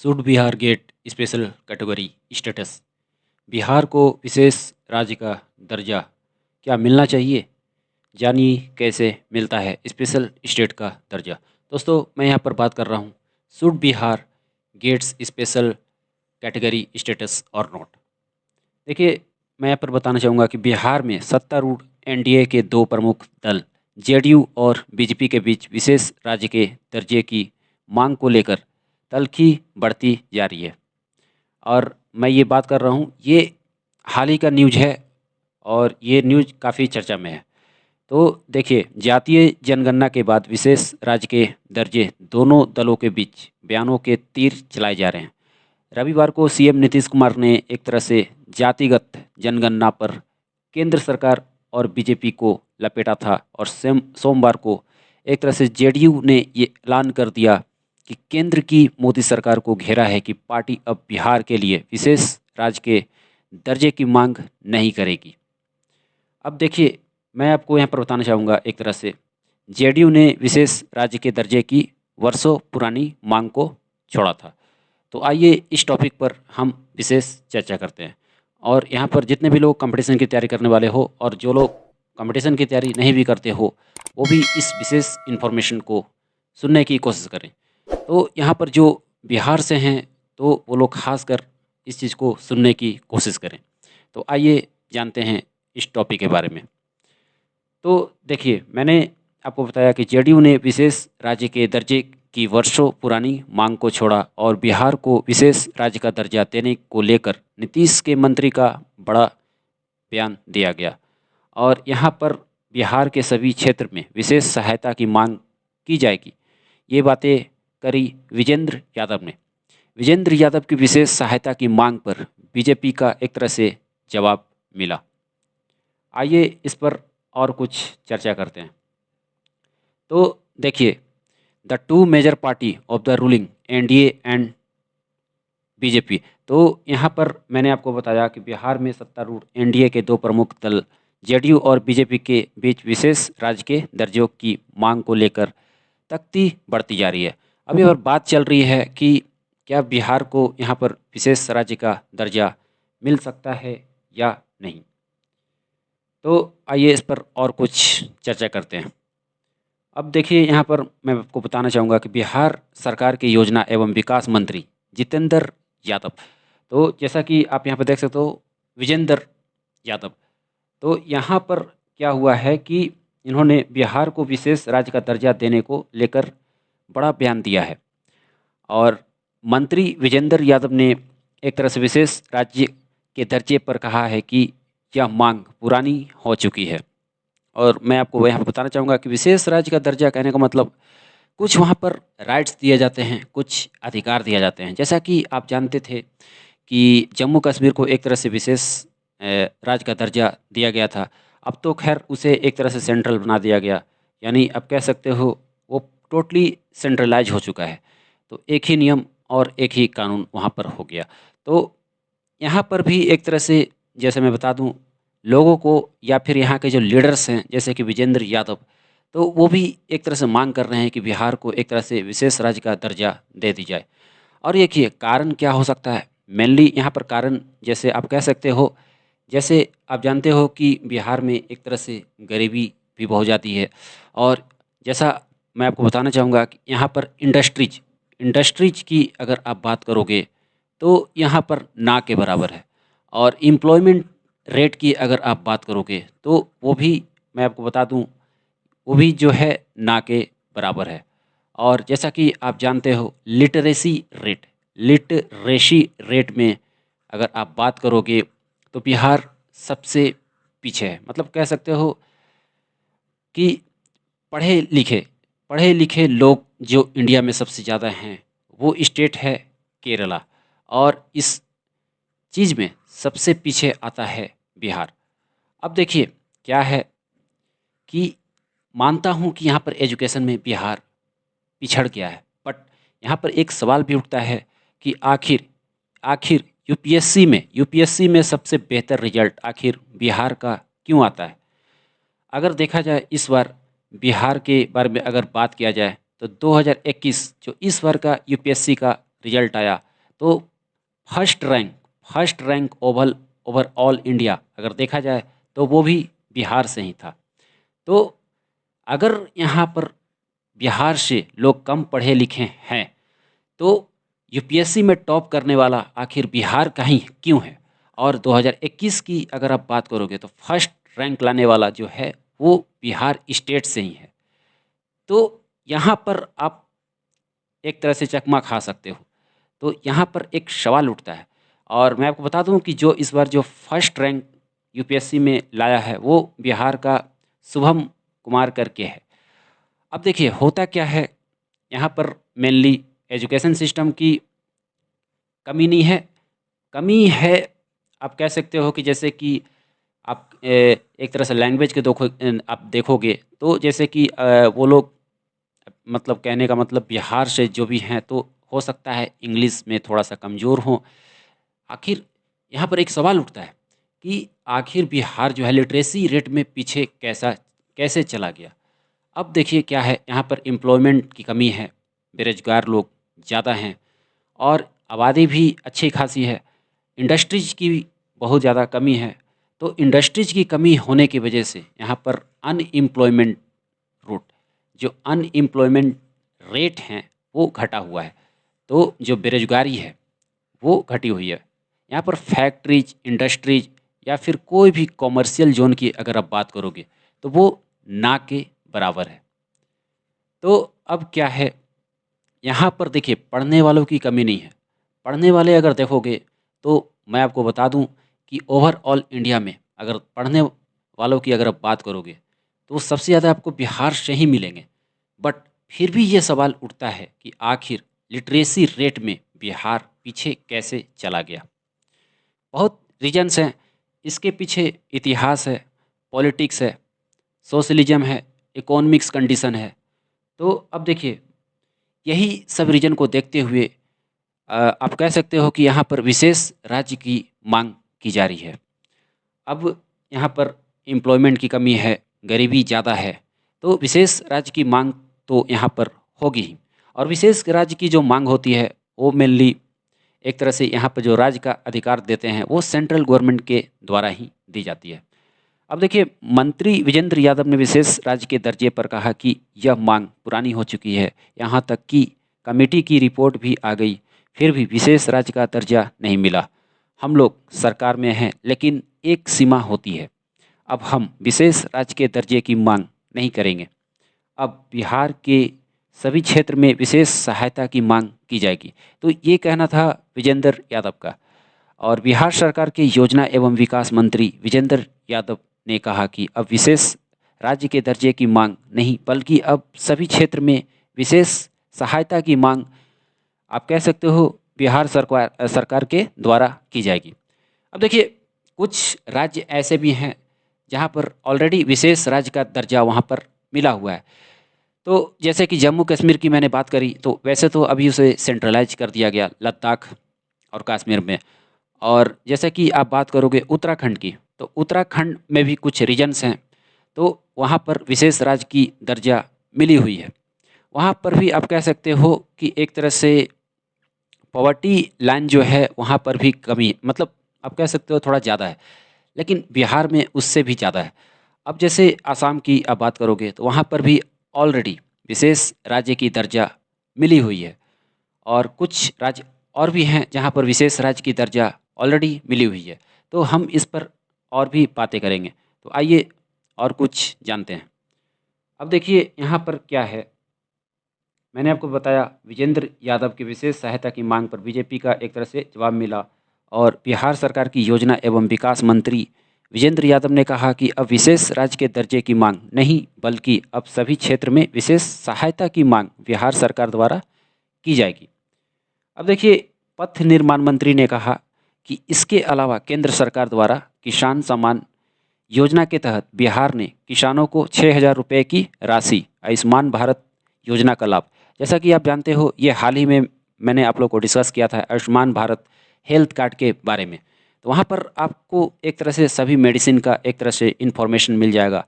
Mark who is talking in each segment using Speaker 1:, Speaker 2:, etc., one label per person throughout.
Speaker 1: Should Bihar gate special category status. Bihar को विशेष राज्य का दर्जा क्या मिलना चाहिए? जानिए कैसे मिलता है स्पेशल स्टेट का दर्जा। दोस्तों, मैं यहाँ पर बात कर रहा हूँ should Bihar gets special category status और नॉट। देखिए, मैं यहाँ पर बताना चाहूँगा कि बिहार में सत्तारूढ़ एनडीए के दो प्रमुख दल जेडीयू और बीजेपी के बीच विशेष राज्य के दर्जे की मांग को लेकर तल्खी बढ़ती जा रही है। और मैं ये बात कर रहा हूँ, ये हाल ही का न्यूज है और ये न्यूज काफ़ी चर्चा में है। तो देखिए, जातीय जनगणना के बाद विशेष राज्य के दर्जे दोनों दलों के बीच बयानों के तीर चलाए जा रहे हैं। रविवार को सीएम नीतीश कुमार ने एक तरह से जातिगत जनगणना पर केंद्र सरकार और बीजेपी को लपेटा था और सोमवार को एक तरह से जेडीयू ने ये ऐलान कर दिया कि केंद्र की मोदी सरकार को घेरा है कि पार्टी अब बिहार के लिए विशेष राज्य के दर्जे की मांग नहीं करेगी। अब देखिए, मैं आपको यहाँ पर बताना चाहूँगा, एक तरह से जेडीयू ने विशेष राज्य के दर्जे की वर्षों पुरानी मांग को छोड़ा था। तो आइए इस टॉपिक पर हम विशेष चर्चा करते हैं। और यहाँ पर जितने भी लोग कंपटीशन की तैयारी करने वाले हो और जो लोग कंपटीशन की तैयारी नहीं भी करते हो, वो भी इस विशेष इन्फॉर्मेशन को सुनने की कोशिश करें। तो यहाँ पर जो बिहार से हैं, तो वो लोग खासकर इस चीज़ को सुनने की कोशिश करें। तो आइए जानते हैं इस टॉपिक के बारे में। तो देखिए, मैंने आपको बताया कि जेडीयू ने विशेष राज्य के दर्जे की वर्षों पुरानी मांग को छोड़ा और बिहार को विशेष राज्य का दर्जा देने को लेकर नीतीश के मंत्री का बड़ा बयान दिया गया। और यहाँ पर बिहार के सभी क्षेत्र में विशेष सहायता की मांग की जाएगी। ये बातें करी विजेंद्र यादव ने। विजेंद्र यादव की विशेष सहायता की मांग पर बीजेपी का एक तरह से जवाब मिला। आइए इस पर और कुछ चर्चा करते हैं। तो देखिए, the two major party of the ruling NDA and BJP. तो यहाँ पर मैंने आपको बताया कि बिहार में सत्तारूढ़ एनडीए के दो प्रमुख दल जेडीयू और बीजेपी के बीच विशेष राज्य के दर्जों की मांग को लेकर तख्ती बढ़ती जा रही है। अभी और बात चल रही है कि क्या बिहार को यहाँ पर विशेष राज्य का दर्जा मिल सकता है या नहीं। तो आइए इस पर और कुछ चर्चा करते हैं। अब देखिए, यहाँ पर मैं आपको बताना चाहूँगा कि बिहार सरकार के योजना एवं विकास मंत्री जितेंद्र यादव, तो जैसा कि आप यहाँ पर देख सकते हो, विजेंद्र यादव, तो यहाँ पर क्या हुआ है कि इन्होंने बिहार को विशेष राज्य का दर्जा देने को लेकर बड़ा बयान दिया है। और मंत्री विजेंद्र यादव ने एक तरह से विशेष राज्य के दर्जे पर कहा है कि यह मांग पुरानी हो चुकी है। और मैं आपको यहाँ पर बताना चाहूँगा कि विशेष राज्य का दर्जा कहने का मतलब कुछ वहाँ पर राइट्स दिए जाते हैं, कुछ अधिकार दिए जाते हैं। जैसा कि आप जानते थे कि जम्मू कश्मीर को एक तरह से विशेष राज्य का दर्जा दिया गया था। अब तो खैर उसे एक तरह से सेंट्रल बना दिया गया, यानी अब कह सकते हो वो टोटली सेंट्रलाइज हो चुका है। तो एक ही नियम और एक ही कानून वहाँ पर हो गया। तो यहाँ पर भी एक तरह से, जैसे मैं बता दूँ, लोगों को या फिर यहाँ के जो लीडर्स हैं जैसे कि विजेंद्र यादव, तो वो भी एक तरह से मांग कर रहे हैं कि बिहार को एक तरह से विशेष राज्य का दर्जा दे दी जाए। और देखिए, कारण क्या हो सकता है? मेनली यहाँ पर कारण, जैसे आप कह सकते हो, जैसे आप जानते हो कि बिहार में एक तरह से गरीबी भी बहुत जाती है। और जैसा मैं आपको बताना चाहूँगा कि यहाँ पर इंडस्ट्रीज की अगर आप बात करोगे तो यहाँ पर ना के बराबर है। और एम्प्लॉयमेंट रेट की अगर आप बात करोगे तो वो भी, मैं आपको बता दूं, वो भी जो है ना के बराबर है। और जैसा कि आप जानते हो, लिटरेसी रेट में अगर आप बात करोगे तो बिहार सबसे पीछे है। मतलब कह सकते हो कि पढ़े लिखे पढ़े लिखे लोग जो इंडिया में सबसे ज़्यादा हैं, वो स्टेट है केरला। और इस चीज़ में सबसे पीछे आता है बिहार। अब देखिए, क्या है कि मानता हूँ कि यहाँ पर एजुकेशन में बिहार पिछड़ गया है, बट यहाँ पर एक सवाल भी उठता है कि आखिर आखिर यूपीएससी में सबसे बेहतर रिजल्ट आखिर बिहार का क्यों आता है। अगर देखा जाए इस बार बिहार के बारे में अगर बात किया जाए तो 2021 जो इस बार का यूपीएससी का रिजल्ट आया, तो फर्स्ट रैंक ओवरऑल इंडिया अगर देखा जाए तो वो भी बिहार से ही था। तो अगर यहाँ पर बिहार से लोग कम पढ़े लिखे हैं तो यूपीएससी में टॉप करने वाला आखिर बिहार का ही क्यों है? और 2021 की अगर आप बात करोगे तो फर्स्ट रैंक लाने वाला जो है वो बिहार स्टेट से ही है। तो यहाँ पर आप एक तरह से चकमा खा सकते हो। तो यहाँ पर एक सवाल उठता है और मैं आपको बता दूं कि जो इस बार जो फर्स्ट रैंक यूपीएससी में लाया है वो बिहार का शुभम कुमार करके है। अब देखिए होता क्या है, यहाँ पर मेनली एजुकेशन सिस्टम की कमी नहीं है, कमी है आप कह सकते हो कि जैसे कि आप एक तरह से लैंग्वेज के आप देखोगे तो जैसे कि वो लोग मतलब कहने का मतलब बिहार से जो भी हैं तो हो सकता है इंग्लिश में थोड़ा सा कमज़ोर हों। आखिर यहाँ पर एक सवाल उठता है कि आखिर बिहार जो है लिटरेसी रेट में पीछे कैसे चला गया? अब देखिए क्या है, यहाँ पर एम्प्लॉयमेंट की कमी है, बेरोजगार लोग ज़्यादा हैं और आबादी भी अच्छी खासी है। इंडस्ट्रीज़ की भी बहुत ज़्यादा कमी है। तो इंडस्ट्रीज़ की कमी होने की वजह से यहाँ पर अनएम्प्लॉयमेंट रूट जो अनएम्प्लॉयमेंट रेट हैं वो घटा हुआ है। तो जो बेरोजगारी है वो घटी हुई है। यहाँ पर फैक्ट्रीज, इंडस्ट्रीज या फिर कोई भी कॉमर्शियल जोन की अगर आप बात करोगे तो वो ना के बराबर है। तो अब क्या है, यहाँ पर देखिए पढ़ने वालों की कमी नहीं है। पढ़ने वाले अगर देखोगे तो मैं आपको बता दूं कि ओवरऑल इंडिया में अगर पढ़ने वालों की अगर आप बात करोगे तो सबसे ज़्यादा आपको बिहार से ही मिलेंगे। बट फिर भी ये सवाल उठता है कि आखिर लिटरेसी रेट में बिहार पीछे कैसे चला गया? बहुत रीजन्स हैं इसके पीछे। इतिहास है, पॉलिटिक्स है, सोशलिज्म है, इकोनॉमिक्स कंडीशन है। तो अब देखिए यही सब रीजन को देखते हुए आप कह सकते हो कि यहाँ पर विशेष राज्य की मांग की जा रही है। अब यहाँ पर एम्प्लॉयमेंट की कमी है, गरीबी ज़्यादा है, तो विशेष राज्य की मांग तो यहाँ पर होगी ही। और विशेष राज्य की जो मांग होती है वो मेनली एक तरह से यहाँ पर जो राज्य का अधिकार देते हैं वो सेंट्रल गवर्नमेंट के द्वारा ही दी जाती है। अब देखिए मंत्री विजेंद्र यादव ने विशेष राज्य के दर्जे पर कहा कि यह मांग पुरानी हो चुकी है, यहाँ तक कि कमेटी की रिपोर्ट भी आ गई, फिर भी विशेष राज्य का दर्जा नहीं मिला। हम लोग सरकार में हैं लेकिन एक सीमा होती है, अब हम विशेष राज्य के दर्जे की मांग नहीं करेंगे। अब बिहार के सभी क्षेत्र में विशेष सहायता की मांग की जाएगी। तो ये कहना था विजेंद्र यादव का। और बिहार सरकार के योजना एवं विकास मंत्री विजेंद्र यादव ने कहा कि अब विशेष राज्य के दर्जे की मांग नहीं बल्कि अब सभी क्षेत्र में विशेष सहायता की मांग आप कह सकते हो बिहार सरकार के द्वारा की जाएगी। अब देखिए कुछ राज्य ऐसे भी हैं जहां पर ऑलरेडी विशेष राज्य का दर्जा वहां पर मिला हुआ है। तो जैसे कि जम्मू कश्मीर की मैंने बात करी तो वैसे तो अभी उसे सेंट्रलाइज कर दिया गया लद्दाख और कश्मीर में। और जैसे कि आप बात करोगे उत्तराखंड की तो उत्तराखंड में भी कुछ रीजन्स हैं तो वहाँ पर विशेष राज्य की दर्जा मिली हुई है। वहाँ पर भी आप कह सकते हो कि एक तरह से पॉवर्टी लाइन जो है वहाँ पर भी कमी मतलब आप कह सकते हो थोड़ा ज़्यादा है, लेकिन बिहार में उससे भी ज़्यादा है। अब जैसे आसाम की आप बात करोगे तो वहाँ पर भी ऑलरेडी विशेष राज्य की दर्जा मिली हुई है और कुछ राज्य और भी हैं जहाँ पर विशेष राज्य की दर्जा ऑलरेडी मिली हुई है। तो हम इस पर और भी बातें करेंगे। तो आइए और कुछ जानते हैं। अब देखिए यहाँ पर क्या है, मैंने आपको बताया विजेंद्र यादव की विशेष सहायता की मांग पर बीजेपी का एक तरह से जवाब मिला। और बिहार सरकार की योजना एवं विकास मंत्री विजेंद्र यादव ने कहा कि अब विशेष राज्य के दर्जे की मांग नहीं बल्कि अब सभी क्षेत्र में विशेष सहायता की मांग बिहार सरकार द्वारा की जाएगी। अब देखिए पथ निर्माण मंत्री ने कहा कि इसके अलावा केंद्र सरकार द्वारा किसान सम्मान योजना के तहत बिहार ने किसानों को 6,000 रुपये की राशि आयुष्मान भारत योजना का लाभ, जैसा कि आप जानते हो ये हाल ही में मैंने आप लोग को डिस्कस किया था आयुष्मान भारत हेल्थ कार्ड के बारे में। तो वहाँ पर आपको एक तरह से सभी मेडिसिन का एक तरह से इन्फॉर्मेशन मिल जाएगा,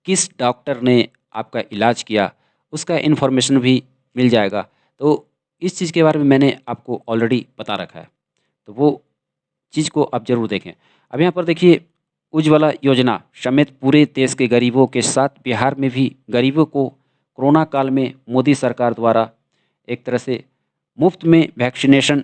Speaker 1: किस डॉक्टर ने आपका इलाज किया उसका इन्फॉर्मेशन भी मिल जाएगा। तो इस चीज़ के बारे में मैंने आपको ऑलरेडी बता रखा है, तो वो चीज़ को आप ज़रूर देखें। अब यहाँ पर देखिए, उज्ज्वला योजना समेत पूरे देश के गरीबों के साथ बिहार में भी गरीबों को कोरोना काल में मोदी सरकार द्वारा एक तरह से मुफ्त में वैक्सीनेशन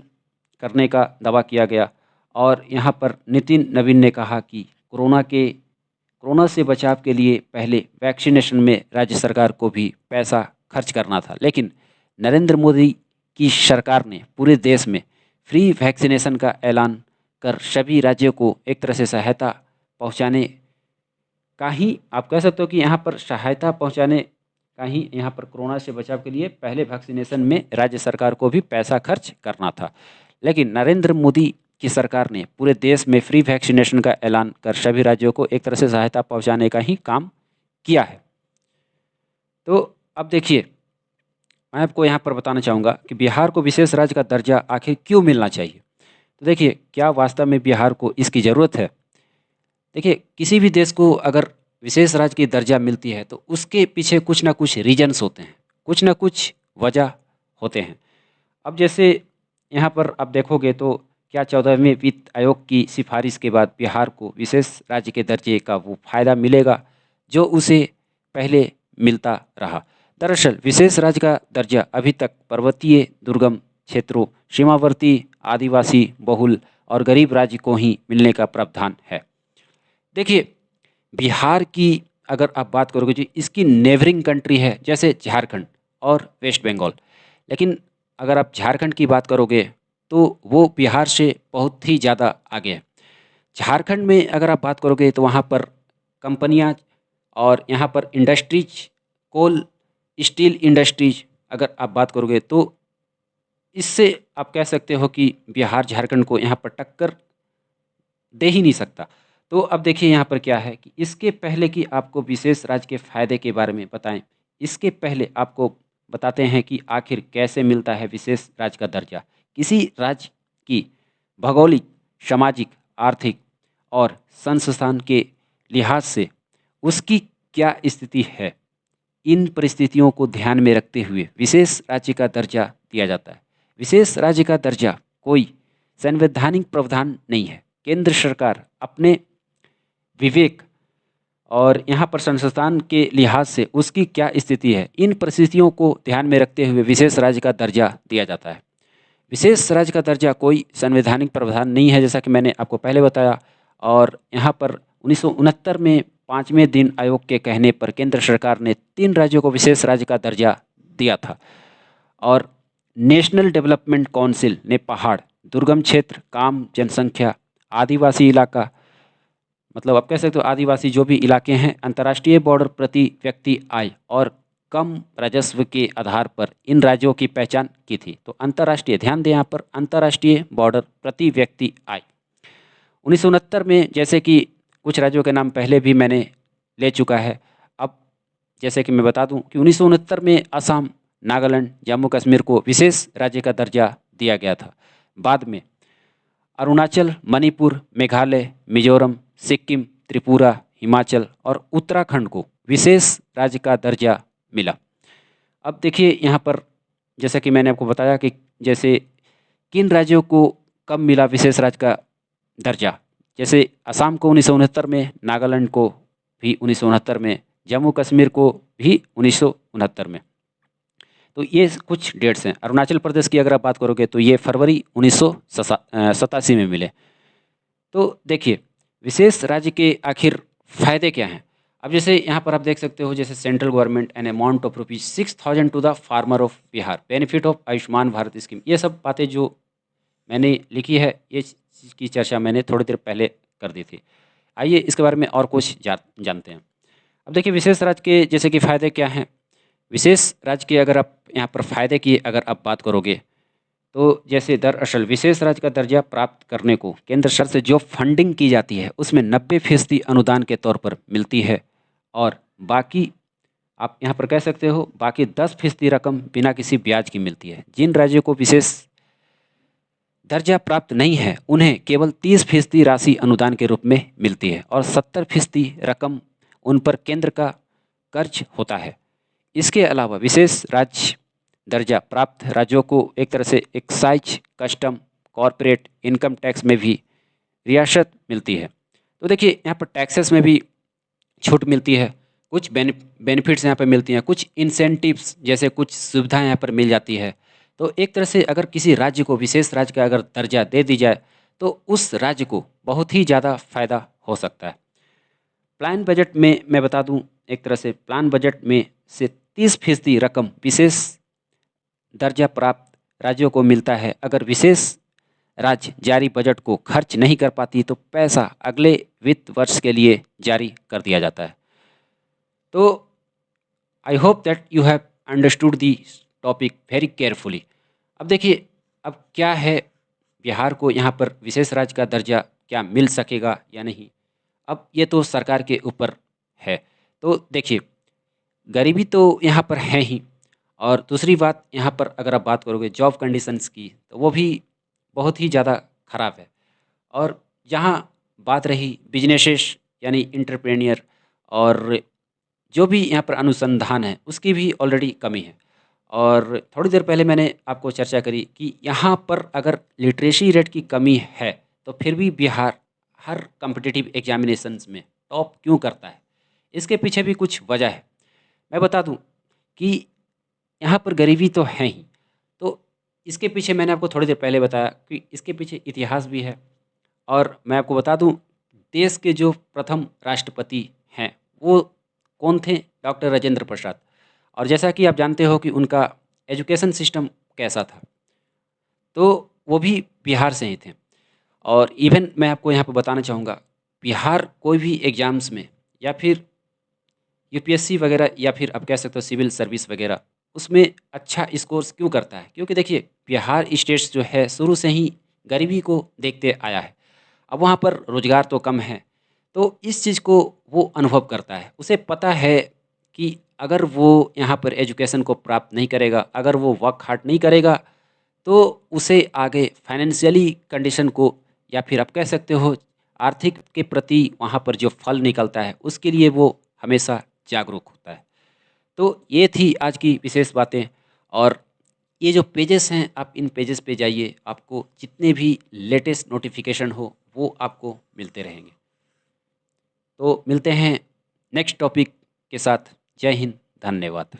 Speaker 1: करने का दावा किया गया। और यहाँ पर नितिन नवीन ने कहा कि कोरोना से बचाव के लिए पहले वैक्सीनेशन में राज्य सरकार को भी पैसा खर्च करना था, लेकिन नरेंद्र मोदी की सरकार ने पूरे देश में फ्री वैक्सीनेशन का ऐलान कर सभी राज्यों को एक तरह से सहायता पहुंचाने का ही, आप कह सकते हो कि यहाँ पर सहायता पहुंचाने का ही, यहाँ पर कोरोना से बचाव के लिए पहले वैक्सीनेशन में राज्य सरकार को भी पैसा खर्च करना था। लेकिन नरेंद्र मोदी की सरकार ने पूरे देश में फ्री वैक्सीनेशन का ऐलान कर सभी राज्यों को एक तरह से सहायता पहुंचाने का ही काम किया है। तो अब देखिए, मैं आपको यहाँ पर बताना चाहूँगा कि बिहार को विशेष राज्य का दर्जा आखिर क्यों मिलना चाहिए। तो देखिए, क्या वास्तव में बिहार को इसकी ज़रूरत है। देखिए, किसी भी देश को अगर विशेष राज्य की दर्जा मिलती है तो उसके पीछे कुछ ना कुछ रीजन्स होते हैं, कुछ ना कुछ वजह होते हैं। अब जैसे यहाँ पर आप देखोगे तो क्या 14वें वित्त आयोग की सिफारिश के बाद बिहार को विशेष राज्य के दर्जे का वो फ़ायदा मिलेगा जो उसे पहले मिलता रहा। दरअसल विशेष राज्य का दर्जा अभी तक पर्वतीय, दुर्गम क्षेत्रों, सीमावर्ती, आदिवासी बहुल और गरीब राज्य को ही मिलने का प्रावधान है। देखिए, बिहार की अगर आप बात करोगे जो इसकी नेबरिंग कंट्री है जैसे झारखंड और वेस्ट बंगाल, लेकिन अगर आप झारखंड की बात करोगे तो वो बिहार से बहुत ही ज़्यादा आगे है। झारखंड में अगर आप बात करोगे तो वहाँ पर कंपनियाँ और यहाँ पर इंडस्ट्रीज, कोल, स्टील इंडस्ट्रीज अगर आप बात करोगे तो इससे आप कह सकते हो कि बिहार झारखंड को यहाँ पर टक्कर दे ही नहीं सकता। तो अब देखिए यहाँ पर क्या है कि इसके पहले कि आपको विशेष राज्य के फ़ायदे के बारे में बताएं, इसके पहले आपको बताते हैं कि आखिर कैसे मिलता है विशेष राज्य का दर्जा। किसी राज्य की भौगोलिक, सामाजिक, आर्थिक और संस्थान के लिहाज से उसकी क्या स्थिति है, इन परिस्थितियों को ध्यान में रखते हुए विशेष राज्य का दर्जा दिया जाता है। विशेष राज्य का दर्जा कोई संवैधानिक प्रावधान नहीं है। केंद्र सरकार अपने विवेक और यहाँ पर संस्थान के लिहाज से उसकी क्या स्थिति है, इन परिस्थितियों को ध्यान में रखते हुए विशेष राज्य का दर्जा दिया जाता है। विशेष राज्य का दर्जा कोई संवैधानिक प्रावधान नहीं है, जैसा कि मैंने आपको पहले बताया। और यहाँ पर 1969 में 5वें दिन आयोग के कहने पर केंद्र सरकार ने 3 राज्यों को विशेष राज्य का दर्जा दिया था। और नेशनल डेवलपमेंट काउंसिल ने पहाड़, दुर्गम क्षेत्र, कम जनसंख्या, आदिवासी इलाका, मतलब आप कह सकते हो आदिवासी जो भी इलाके हैं, अंतर्राष्ट्रीय बॉर्डर, प्रति व्यक्ति आय और कम राजस्व के आधार पर इन राज्यों की पहचान की थी। तो अंतर्राष्ट्रीय, ध्यान दें यहाँ पर अंतर्राष्ट्रीय बॉर्डर, प्रति व्यक्ति आय। 1969 में जैसे कि कुछ राज्यों के नाम पहले भी मैंने ले चुका है। अब जैसे कि मैं बता दूं कि 1969 में असम, नागालैंड, जम्मू कश्मीर को विशेष राज्य का दर्जा दिया गया था। बाद में अरुणाचल, मणिपुर, मेघालय, मिजोरम, सिक्किम, त्रिपुरा, हिमाचल और उत्तराखंड को विशेष राज्य का दर्जा मिला। अब देखिए यहाँ पर जैसा कि मैंने आपको बताया कि जैसे किन राज्यों को कब मिला विशेष राज्य का दर्जा, जैसे असम को 1969 में, नागालैंड को भी 1969 में, जम्मू कश्मीर को भी 1969 में। तो ये कुछ डेट्स हैं। अरुणाचल प्रदेश की अगर आप बात करोगे तो ये फरवरी 1987 में मिले। तो देखिए विशेष राज्य के आखिर फ़ायदे क्या हैं। अब जैसे यहाँ पर आप देख सकते हो, जैसे central government an amount of ₹6000 to the farmer of Bihar, benefit of Ayushman Bharat scheme, ये सब बातें जो मैंने लिखी है ये चीज़ की चर्चा मैंने थोड़ी देर पहले कर दी थी। आइए इसके बारे में और कुछ जानते हैं। अब देखिए विशेष राज्य के जैसे कि फ़ायदे क्या हैं। विशेष राज्य के अगर आप यहाँ पर फ़ायदे की अगर आप बात करोगे तो जैसे दरअसल विशेष राज्य का दर्जा प्राप्त करने को केंद्र सरकार से जो फंडिंग की जाती है उसमें 90% अनुदान के तौर पर मिलती है और बाकी आप यहाँ पर कह सकते हो बाकी 10% रकम बिना किसी ब्याज की मिलती है। जिन राज्यों को विशेष दर्जा प्राप्त नहीं है उन्हें केवल 30% राशि अनुदान के रूप में मिलती है और 70% रकम उन पर केंद्र का कर्ज होता है। इसके अलावा विशेष राज्य दर्जा प्राप्त राज्यों को एक तरह से excise, custom, corporate income tax में भी रियासत मिलती है। तो देखिए यहाँ पर टैक्सेस में भी छूट मिलती है, कुछ बेनिफिट्स यहाँ पर मिलती हैं, कुछ इंसेंटिव्स जैसे कुछ सुविधाएं यहाँ पर मिल जाती है। तो एक तरह से अगर किसी राज्य को विशेष राज्य का अगर दर्जा दे दी जाए तो उस राज्य को बहुत ही ज़्यादा फायदा हो सकता है। प्लान बजट में मैं बता दूं, एक तरह से प्लान बजट में से 30% रकम विशेष दर्जा प्राप्त राज्यों को मिलता है। अगर विशेष राज्य जारी बजट को खर्च नहीं कर पाती तो पैसा अगले वित्त वर्ष के लिए जारी कर दिया जाता है। तो I hope that you have understood the topic very carefully. अब देखिए, अब क्या है, बिहार को यहाँ पर विशेष राज्य का दर्जा क्या मिल सकेगा या नहीं, अब ये तो सरकार के ऊपर है। तो देखिए, गरीबी तो यहाँ पर है ही, और दूसरी बात यहाँ पर अगर आप बात करोगे जॉब कंडीशंस की तो वो भी बहुत ही ज़्यादा ख़राब है। और जहाँ बात रही बिजनेसेस यानी इंटरप्रेन्योर और जो भी यहाँ पर अनुसंधान है उसकी भी ऑलरेडी कमी है। और थोड़ी देर पहले मैंने आपको चर्चा करी कि यहाँ पर अगर लिटरेसी रेट की कमी है तो फिर भी बिहार हर कम्पिटिटिव एग्जामिनेशंस में टॉप क्यों करता है, इसके पीछे भी कुछ वजह है। मैं बता दूं कि यहाँ पर गरीबी तो है ही, तो इसके पीछे मैंने आपको थोड़ी देर पहले बताया कि इसके पीछे इतिहास भी है। और मैं आपको बता दूं, देश के जो प्रथम राष्ट्रपति हैं वो कौन थे? डॉक्टर राजेंद्र प्रसाद। और जैसा कि आप जानते हो कि उनका एजुकेशन सिस्टम कैसा था, तो वो भी बिहार से ही थे। और इवन मैं आपको यहाँ पर बताना चाहूँगा, बिहार कोई भी एग्ज़ाम्स में या फिर यूपीएससी वगैरह या फिर आप कह सकते हो सिविल सर्विस वगैरह, उसमें अच्छा स्कोर्स क्यों करता है? क्योंकि देखिए, बिहार स्टेट्स जो है शुरू से ही गरीबी को देखते आया है। अब वहाँ पर रोज़गार तो कम है, तो इस चीज़ को वो अनुभव करता है। उसे पता है कि अगर वो यहाँ पर एजुकेशन को प्राप्त नहीं करेगा, अगर वो वर्क हार्ड नहीं करेगा, तो उसे आगे फाइनेंशियली कंडीशन को या फिर आप कह सकते हो आर्थिक के प्रति वहाँ पर जो फल निकलता है उसके लिए वो हमेशा जागरूक होता है। तो ये थी आज की विशेष बातें। और ये जो पेजेस हैं, आप इन पेजेस पे जाइए, आपको जितने भी लेटेस्ट नोटिफिकेशन हो वो आपको मिलते रहेंगे। तो मिलते हैं नेक्स्ट टॉपिक के साथ। जय हिंद, धन्यवाद।